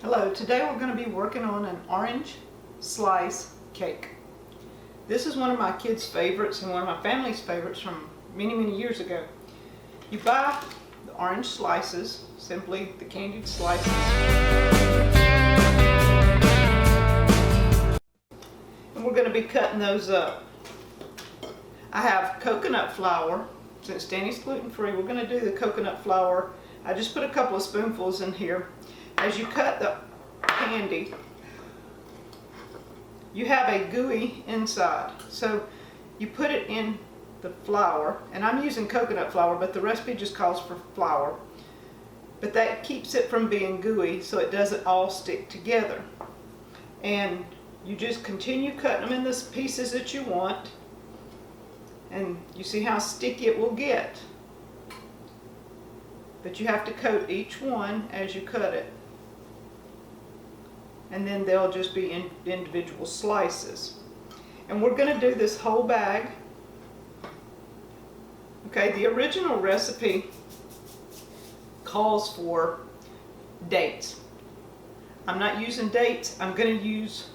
Hello, today we're going to be working on an orange slice cake. This is one of my kids' favorites and one of my family's favorites from many years ago. You buy the orange slices, simply the candied slices. And we're going to be cutting those up. I have coconut flour. Since Danny's gluten-free, we're going to do the coconut flour. I just put a couple of spoonfuls in here. As you cut the candy, you have a gooey inside. So you put it in the flour, and I'm using coconut flour, but the recipe just calls for flour. But that keeps it from being gooey so it doesn't all stick together. And you just continue cutting them in the pieces that you want, and you see how sticky it will get. But you have to coat each one as you cut it. And then they'll just be in individual slices. And we're going to do this whole bag. Okay, the original recipe calls for dates. I'm not using dates. I'm going to use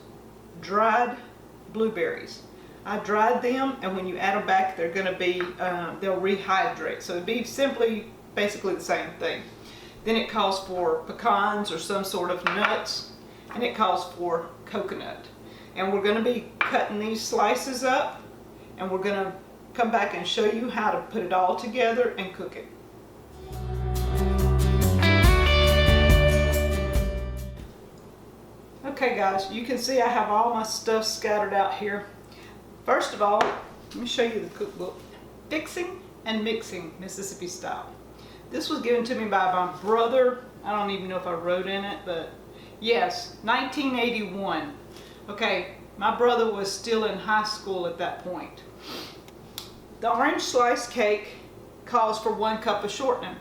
dried blueberries. I dried them, and when you add them back, they're going to be, they'll rehydrate. So it'd be basically the same thing. Then it calls for pecans or some sort of nuts, and it calls for coconut. And we're going to be cutting these slices up, and we're going to come back and show you how to put it all together and cook it. Okay guys, you can see I have all my stuff scattered out here. First of all, let me show you the cookbook, Fixing and Mixing Mississippi Style. This was given to me by my brother. I don't even know if I wrote in it, but yes, 1981. Okay, my brother was still in high school at that point. The orange slice cake calls for 1 cup of shortening.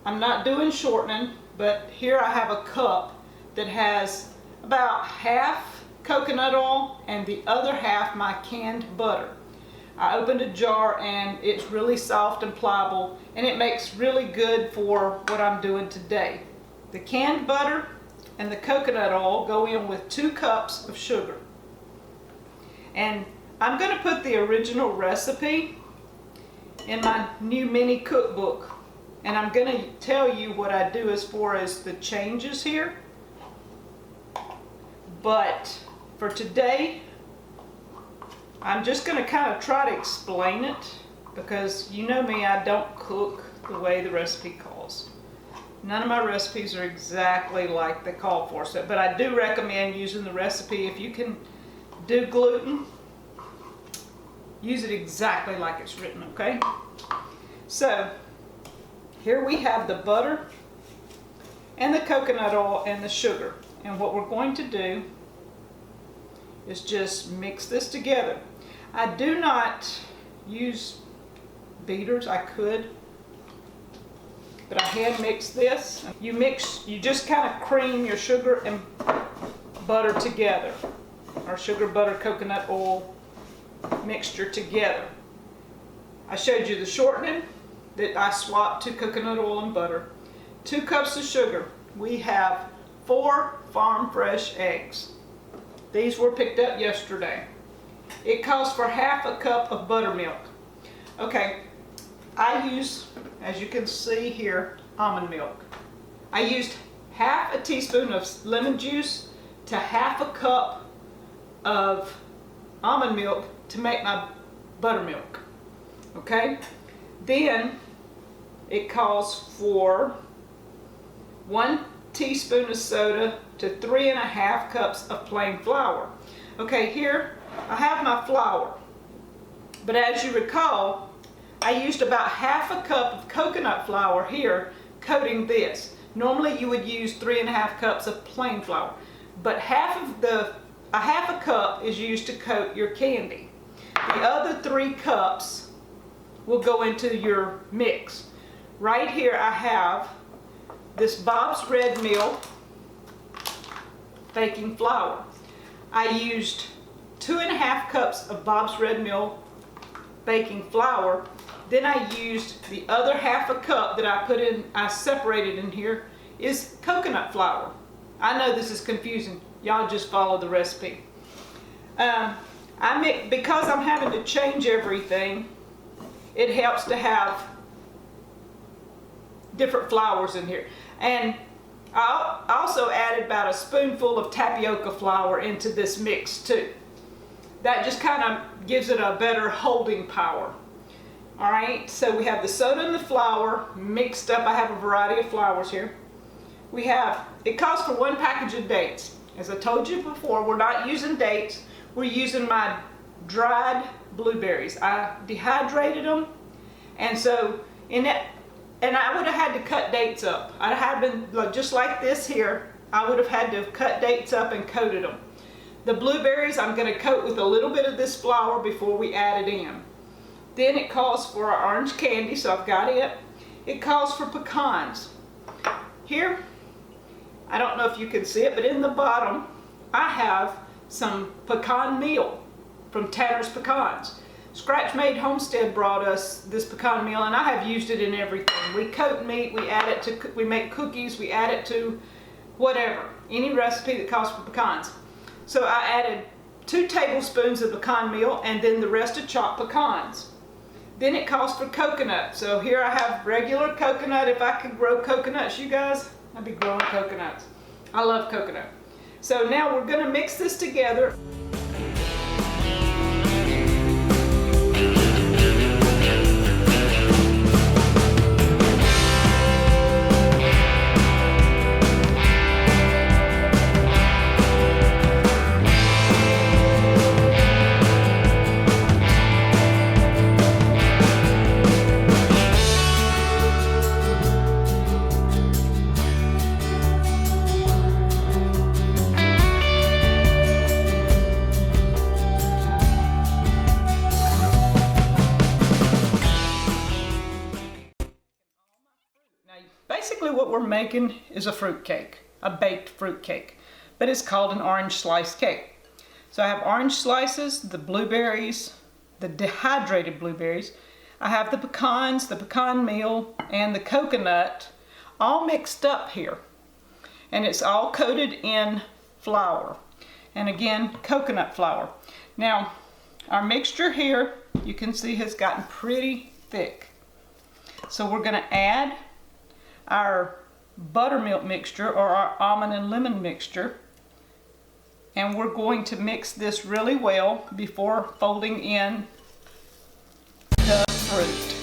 I'm not doing shortening, but here I have a cup that has about half coconut oil and the other half my canned butter. I opened a jar and it's really soft and pliable, and it makes really good for what I'm doing today. The canned butter and the coconut oil go in with 2 cups of sugar. And I'm going to put the original recipe in my new mini cookbook, and I'm going to tell you what I do as far as the changes here. But for today, I'm just going to kind of try to explain it, because you know me, I don't cook the way the recipe calls. None of my recipes are exactly like they call for, but I do recommend using the recipe. If you can do gluten, use it exactly like it's written, okay? So here we have the butter and the coconut oil and the sugar. And what we're going to do is just mix this together. I do not use beaters. I could, but I hand mix this. You just kind of cream your sugar and butter together, or sugar, butter, coconut oil mixture together. I showed you the shortening that I swapped to coconut oil and butter. 2 cups of sugar. We have 4 farm fresh eggs. These were picked up yesterday. It calls for half a cup of buttermilk. Okay, I use, as you can see here, almond milk. I used half a teaspoon of lemon juice to half a cup of almond milk to make my buttermilk. Okay, then it calls for 1 teaspoon of soda to 3.5 cups of plain flour. Okay, here I have my flour, but as you recall, I used about half a cup of coconut flour here coating this. Normally you would use 3.5 cups of plain flour, but a half a cup is used to coat your candy. The other 3 cups will go into your mix. Right here I have this Bob's Red Mill baking flour. I used 2.5 cups of Bob's Red Mill baking flour. Then I used the other half a cup that I separated in here is coconut flour. I know this is confusing. Y'all just follow the recipe. Because I'm having to change everything, it helps to have different flours in here. And I also added about a spoonful of tapioca flour into this mix too. That just kind of gives it a better holding power. All right, so we have the soda and the flour mixed up. I have a variety of flours here. It calls for 1 package of dates. As I told you before, we're not using dates. We're using my dried blueberries. I dehydrated them, and so and I would have had to cut dates up. I'd have been just like this here. I would have had to have cut dates up and coated them. The blueberries I'm going to coat with a little bit of this flour before we add it in. Then it calls for our orange candy, so I've got it. It calls for pecans. Here, I don't know if you can see it, but in the bottom, I have some pecan meal from Tanner's Pecans. Scratch Made Homestead brought us this pecan meal, and I have used it in everything. We coat meat, we add it to, we make cookies, we add it to whatever, any recipe that calls for pecans. So I added 2 tablespoons of pecan meal and then the rest of chopped pecans. Then it calls for coconut. So here I have regular coconut. If I could grow coconuts, you guys, I'd be growing coconuts. I love coconut. So now we're going to mix this together. Basically what we're making is a fruit cake, a baked fruit cake, but it's called an orange slice cake. So I have orange slices, the blueberries, the dehydrated blueberries. I have the pecans, the pecan meal, and the coconut all mixed up here. And it's all coated in flour. And again, coconut flour. Now, our mixture here, you can see, has gotten pretty thick. So we're going to add our buttermilk mixture, or our almond and lemon mixture, and we're going to mix this really well before folding in the fruit.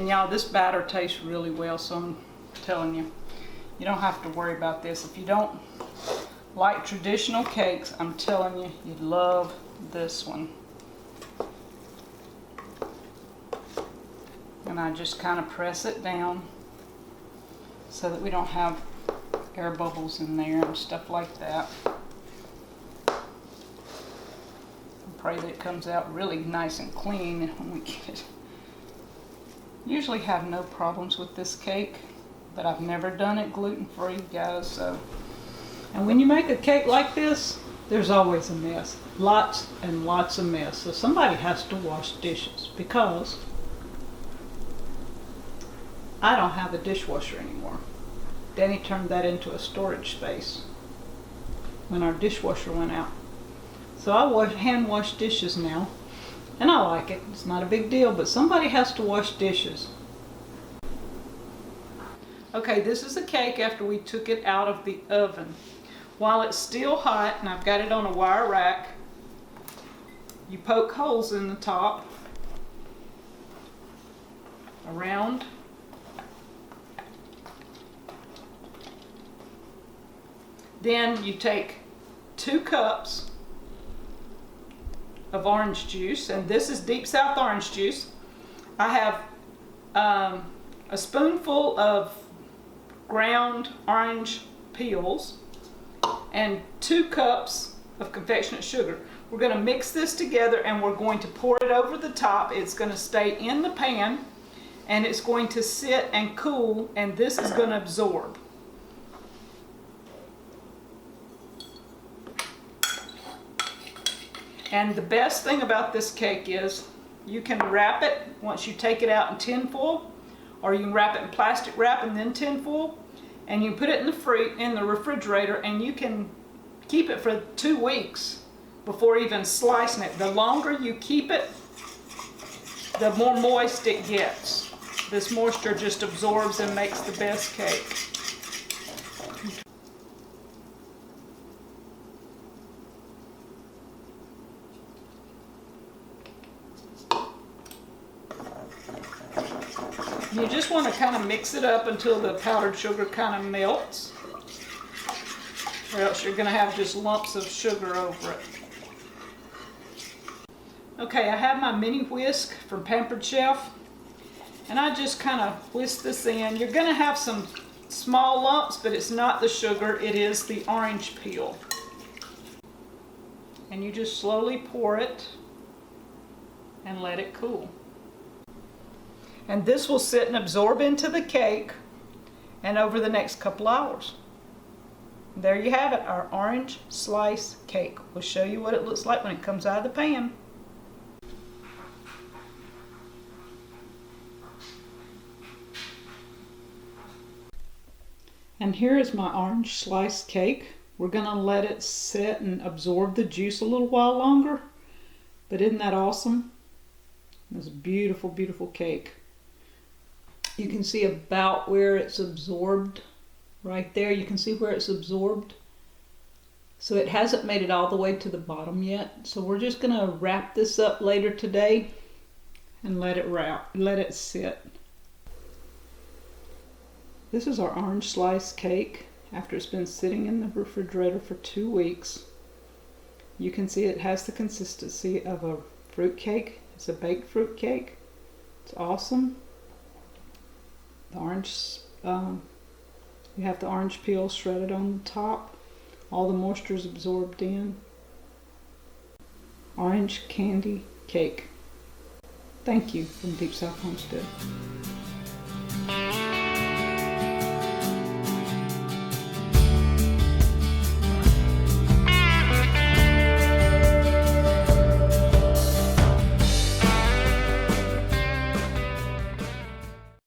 Y'all, this batter tastes really well, so I'm telling you, you don't have to worry about this. If you don't like traditional cakes, I'm telling you, you'd love this one. And I just kind of press it down so that we don't have air bubbles in there and stuff like that. I pray that it comes out really nice and clean when we get it. Usually have no problems with this cake, but I've never done it gluten-free, guys. So, and when you make a cake like this, there's always a mess, lots and lots of mess. So somebody has to wash dishes, because I don't have a dishwasher anymore. Danny turned that into a storage space when our dishwasher went out. So I hand wash dishes now. And I like it. It's not a big deal, but somebody has to wash dishes. Okay, this is the cake after we took it out of the oven. While it's still hot, and I've got it on a wire rack, You poke holes in the top, around. Then you take 2 cups of orange juice, and this is Deep South orange juice. I have a spoonful of ground orange peels and 2 cups of confectionate sugar. We're going to mix this together and we're going to pour it over the top. It's going to stay in the pan and it's going to sit and cool, and this is going to absorb. And the best thing about this cake is you can wrap it once you take it out in tin foil, or you can wrap it in plastic wrap and then tin foil, and you put it in the refrigerator, and you can keep it for 2 weeks before even slicing it. The longer you keep it, the more moist it gets. This moisture just absorbs and makes the best cake. You just want to kind of mix it up until the powdered sugar kind of melts, or else you're going to have just lumps of sugar over it. Okay, I have my mini whisk from Pampered Chef, and I just kind of whisk this in. You're going to have some small lumps, but it's not the sugar, it is the orange peel. And you just slowly pour it and let it cool. And this will sit and absorb into the cake and over the next couple hours. There you have it, our orange slice cake. We'll show you what it looks like when it comes out of the pan. And here is my orange slice cake. We're gonna let it sit and absorb the juice a little while longer. But isn't that awesome? It's a beautiful, beautiful cake. You can see about where it's absorbed right there. You can see where it's absorbed. So it hasn't made it all the way to the bottom yet. So we're just gonna wrap this up later today and let it sit. This is our orange slice cake after it's been sitting in the refrigerator for 2 weeks. You can see it has the consistency of a fruit cake. It's a baked fruit cake. It's awesome. The orange, you have the orange peel shredded on the top. All the moisture is absorbed in. Orange candy cake. Thank you from Deep South Homestead.